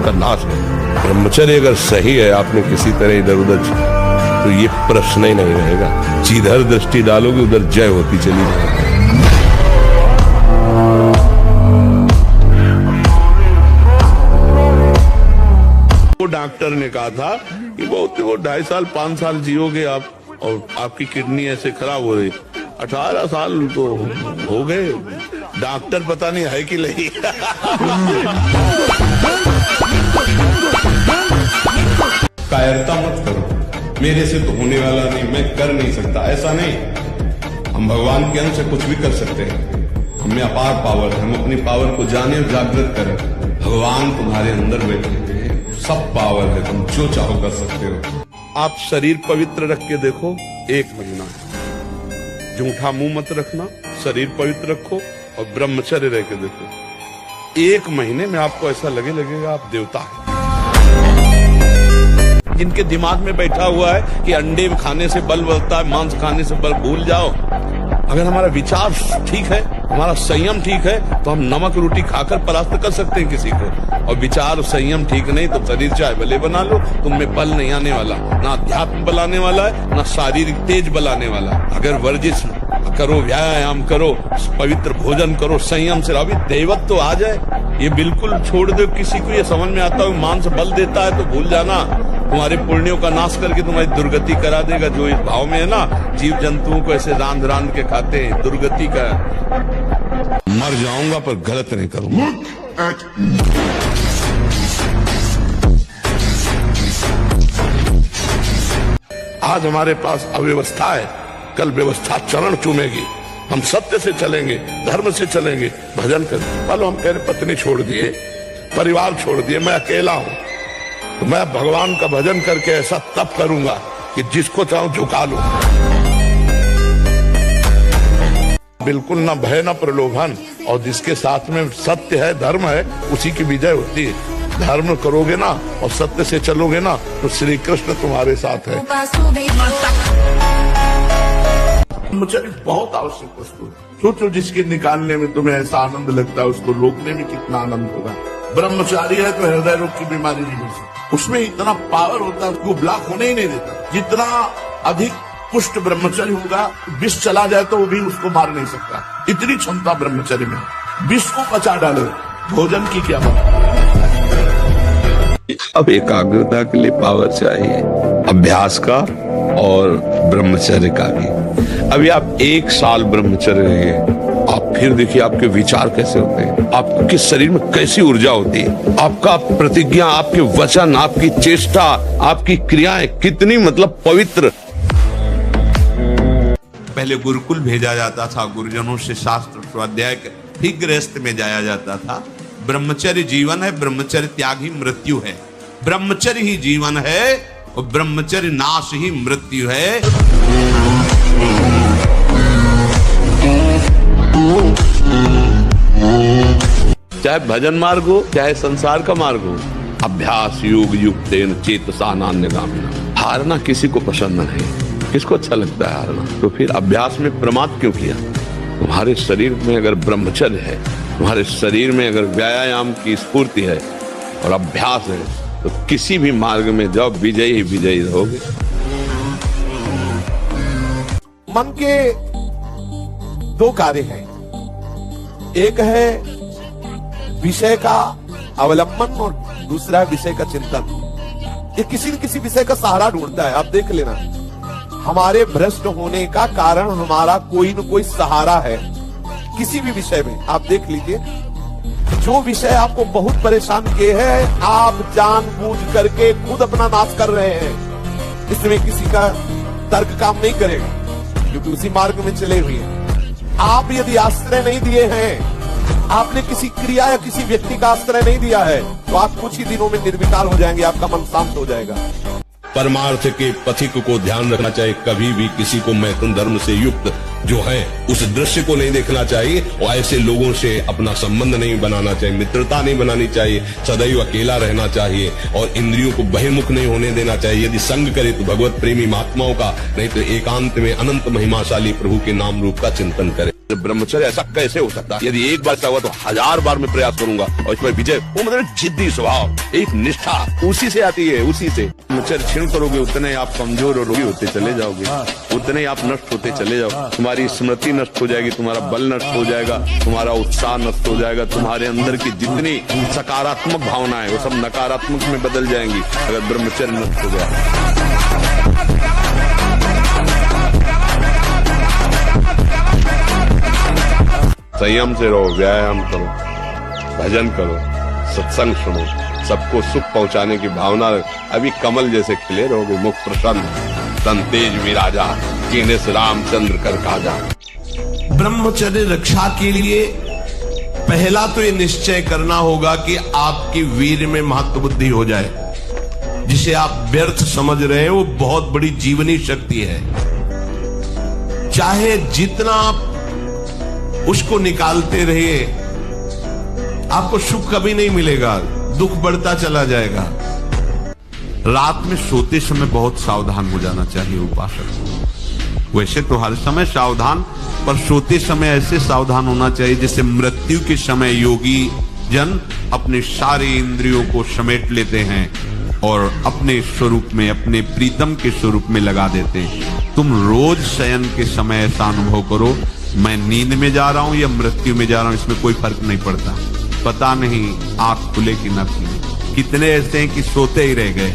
का नाश है। ब्रह्मचर्य अगर सही है, आपने किसी तरह इधर उधर तो ये प्रश्न ही नहीं रहेगा। जिधर दृष्टि डालोगे उधर जय होती चली जाएगी। डॉक्टर ने कहा था कि वो 2.5 साल 5 साल जियोगे आप, और आपकी किडनी ऐसे खराब हो रही। 18 साल तो हो गए, डॉक्टर पता नहीं है कि नहीं। कायरता मत करो, मेरे से तो होने वाला नहीं, मैं कर नहीं सकता, ऐसा नहीं। हम भगवान के अंश से कुछ भी कर सकते हैं। हमें अपार पावर है, हम अपनी पावर को जाने और जागृत करें। भगवान तुम्हारे अंदर बैठे हैं, सब पावर है, तुम जो चाहो कर सकते हो। आप शरीर पवित्र रख के देखो, 1 महीना जूठा मुंह मत रखना, शरीर पवित्र रखो और ब्रह्मचर्य रह के देखो। 1 महीने में आपको ऐसा लगेगा आप देवता है। जिनके दिमाग में बैठा हुआ है कि अंडे खाने से बल बढ़ता है, मांस खाने से बल, भूल जाओ। अगर हमारा विचार ठीक है, हमारा संयम ठीक है, तो हम नमक रोटी खाकर परास्त कर सकते हैं किसी को। और विचार संयम ठीक नहीं तो शरीर चाहे भले बना लो, तुममें बल नहीं आने वाला, ना अध्यात्म बल आने वाला है, ना शारीरिक तेज बल आने वाला। अगर वर्जिश करो, व्यायाम करो, पवित्र भोजन करो, संयम से अभी दैवत तो आ जाए। ये बिल्कुल छोड़ दो। किसी को ये समझ में आता है मांस बल देता है तो भूल जाना, तुम्हारे पुण्यों का नाश करके तुम्हारी दुर्गति करा देगा। जो इस भाव में है ना, जीव जंतुओं को ऐसे रांध रांध के खाते हैं, दुर्गति का। मर जाऊंगा पर गलत नहीं करूंगा। आज हमारे पास अव्यवस्था है, कल व्यवस्था चरण चूमेगी। हम सत्य से चलेंगे, धर्म से चलेंगे, भजन करें। मान लो हम कह रहे पत्नी छोड़ दिए, परिवार छोड़ दिए, मैं अकेला हूं, तो मैं भगवान का भजन करके ऐसा तप करूंगा कि जिसको चाहूं झुका लूं। बिल्कुल ना भय ना प्रलोभन, और जिसके साथ में सत्य है, धर्म है, उसी की विजय होती है। धर्म करोगे ना और सत्य से चलोगे ना, तो श्री कृष्ण तुम्हारे साथ है। मुझे बहुत आवश्यक वस्तु है। सोचो जिसके निकालने में तुम्हें ऐसा आनंद लगता है, उसको रोकने में कितना आनंद होगा। ब्रह्मचारी है तो हृदय रोग की बीमारी नहीं हो सकती। उसमें इतना पावर होता है, उसको ब्लॉक होने ही नहीं देता। जितना अधिक पुष्ट ब्रह्मचर्य होगा, विष चला जाए तो वो भी उसको मार नहीं सकता। इतनी क्षमता ब्रह्मचर्य में। विष को पचा डाले, भोजन की क्या बात। अब एकाग्रता के लिए पावर चाहिए, अभ्यास का और ब्रह्मचर्य का भी। अभी आप 1 साल ब्रह्मचर्य रहिए, आप फिर देखिए आपके विचार कैसे होते हैं, आपके शरीर में कैसी ऊर्जा होती है, आपका प्रतिज्ञा, आपके वचन, आपकी चेष्टा, आपकी क्रियाएं कितनी मतलब पवित्र। पहले गुरुकुल भेजा जाता था, गुरुजनों से शास्त्र स्वाध्याय फिर गृहस्थ में जाया जाता था। ब्रह्मचर्य जीवन है, ब्रह्मचर्य त्याग ही मृत्यु है। ब्रह्मचर्य ही जीवन है और ब्रह्मचर्य नाश ही मृत्यु है। चाहे भजन मार्ग हो, चाहे संसार का मार्ग हो, अभ्यास योग युक्तेन चेतसा नान्यगामिना। हारना किसी को पसंद नहीं, किसको अच्छा लगता है हारना? तो फिर अभ्यास में प्रमाद क्यों किया? तुम्हारे शरीर में अगर ब्रह्मचर्य है, तुम्हारे शरीर में अगर व्यायाम की स्फूर्ति है और अभ्यास है, तो किसी भी मार्ग में जाओ, विजयी ही विजयी रहोगे। मन के 2 कार्य हैं। एक है विषय का अवलंबन और दूसरा है विषय का चिंतन। ये किसी न किसी विषय का सहारा ढूंढता है। आप देख लेना, हमारे भ्रष्ट होने का कारण हमारा कोई न कोई सहारा है किसी भी विषय में। आप देख लीजिए, जो विषय आपको बहुत परेशान किए हैं, आप जानबूझ करके खुद अपना नाश कर रहे हैं। इसमें किसी का तर्क काम नहीं करेगा, क्योंकि उसी मार्ग में चले हुए हैं। आप यदि आश्रय नहीं दिए हैं, आपने किसी क्रिया या किसी व्यक्ति का आश्रय नहीं दिया है, तो आप कुछ ही दिनों में निर्विकार हो जाएंगे, आपका मन शांत हो जाएगा। परमार्थ के पथिक को ध्यान रखना चाहिए। कभी भी किसी को मैथुन धर्म से युक्त जो है उस दृश्य को नहीं देखना चाहिए, और ऐसे लोगों से अपना संबंध नहीं बनाना चाहिए, मित्रता नहीं बनानी चाहिए, सदैव अकेला रहना चाहिए और इंद्रियों को बहिर्मुख नहीं होने देना चाहिए। यदि संग करे तो भगवत प्रेमी महात्माओं का, नहीं तो एकांत में अनंत महिमाशाली प्रभु के नाम रूप का चिंतन करे। ब्रह्मचर्य ऐसा कैसे हो सकता है? यदि एक बार ऐसा हुआ तो 1000 बार मैं प्रयास करूंगा और इस पर विजय। वो मतलब जिद्दी स्वभाव, एक निष्ठा, उसी से आती है, उसी से। ब्रह्मचर्य क्षीण करोगे उतने आप कमजोर और रोगी होते चले जाओगे, उतने आप नष्ट होते चले जाओ। तुम्हारी स्मृति नष्ट हो जाएगी, तुम्हारा बल नष्ट हो जाएगा, तुम्हारा उत्साह नष्ट हो जाएगा, तुम्हारे अंदर की जितनी सकारात्मक भावना है वो सब नकारात्मक में बदल जाएंगी अगर ब्रह्मचर्य नष्ट हो गया। संयम से रहो, व्यायाम करो, भजन करो, सत्संग सुनो, सबको सुख पहुंचाने की भावना। अभी कमल जैसे खिले रहोगे, मुख प्रसन्न, तन तेज विराजा, कीने से रामचंद्र कर काजा। ब्रह्मचर्य रक्षा के लिए पहला तो ये निश्चय करना होगा कि आपकी वीर में महत्व बुद्धि हो जाए। जिसे आप व्यर्थ समझ रहे हैं वो बहुत बड़ी जीवनी शक्ति है। चाहे जितना आप उसको निकालते रहिए, आपको सुख कभी नहीं मिलेगा, दुख बढ़ता चला जाएगा। रात में सोते समय बहुत सावधान हो जाना चाहिए उपासक को। वैसे तो हर समय सावधान, पर सोते समय ऐसे सावधान होना चाहिए जैसे मृत्यु के समय योगी जन अपने सारे इंद्रियों को समेट लेते हैं और अपने स्वरूप में, अपने प्रीतम के स्वरूप में लगा देते हैं। तुम रोज शयन के समय ऐसा अनुभव करो, मैं नींद में जा रहा हूं या मृत्यु में जा रहा हूं, इसमें कोई फर्क नहीं पड़ता। पता नहीं आंख खुले कि न खुले। कितने ऐसे हैं कि सोते ही रह गए।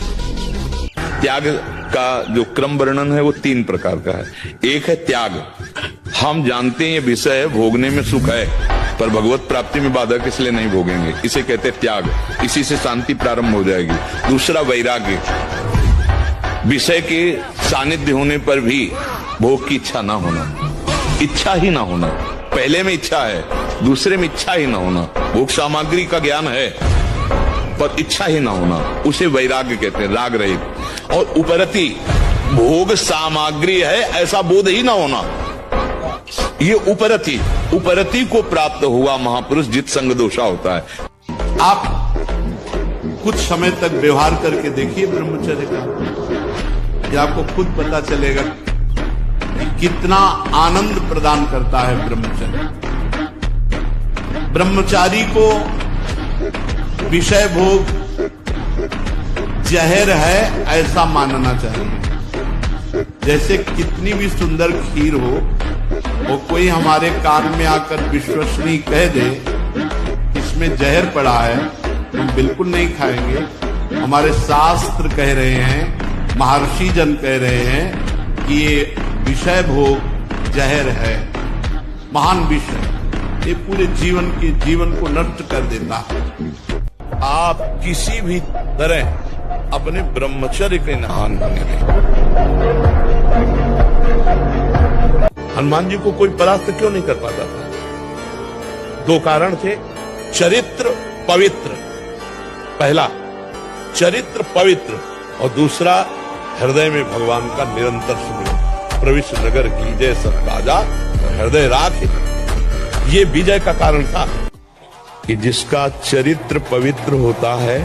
त्याग का जो क्रम वर्णन है वो 3 प्रकार का है। एक है त्याग, हम जानते हैं ये विषय है, भोगने में सुख है, पर भगवत प्राप्ति में बाधक इसलिए नहीं भोगेंगे, इसे कहते हैं त्याग। इसी से शांति प्रारंभ हो जाएगी। दूसरा वैराग्य, विषय के सानिध्य होने पर भी भोग की इच्छा ना होना, इच्छा ही ना होना। पहले में इच्छा है, दूसरे में इच्छा ही ना होना। भोग सामग्री का ज्ञान है पर इच्छा ही ना होना, उसे वैराग्य कहते हैं, राग रहित। और उपरति, भोग सामग्री है ऐसा बोध ही ना होना, ये उपरति। उपरति को प्राप्त हुआ महापुरुष जित संग दोषा होता है। आप कुछ समय तक व्यवहार करके देखिए ब्रह्मचर्य का, ये आपको खुद पता चलेगा कि कितना आनंद प्रदान करता है ब्रह्मचर्य। ब्रह्मचारी को विषय भोग जहर है ऐसा मानना चाहिए। जैसे कितनी भी सुंदर खीर हो, वो कोई हमारे कान में आकर विश्वसनीय कह दे इसमें जहर पड़ा है, हम बिल्कुल नहीं खाएंगे। हमारे शास्त्र कह रहे हैं, महर्षि जन कह रहे हैं कि ये विषय भोग जहर है, महान विषय, ये पूरे जीवन को नष्ट कर देता है। आप किसी भी तरह अपने ब्रह्मचर्य के नहान बने रहे। हनुमान जी को कोई परास्त क्यों नहीं कर पाता था? 2 कारण थे। चरित्र पवित्र, पहला चरित्र पवित्र, और दूसरा हृदय में भगवान का निरंतर सुमिरन। प्रविष्ट नगर कीजय सब राजा, हृदय राख, ये विजय का कारण था कि जिसका चरित्र पवित्र होता है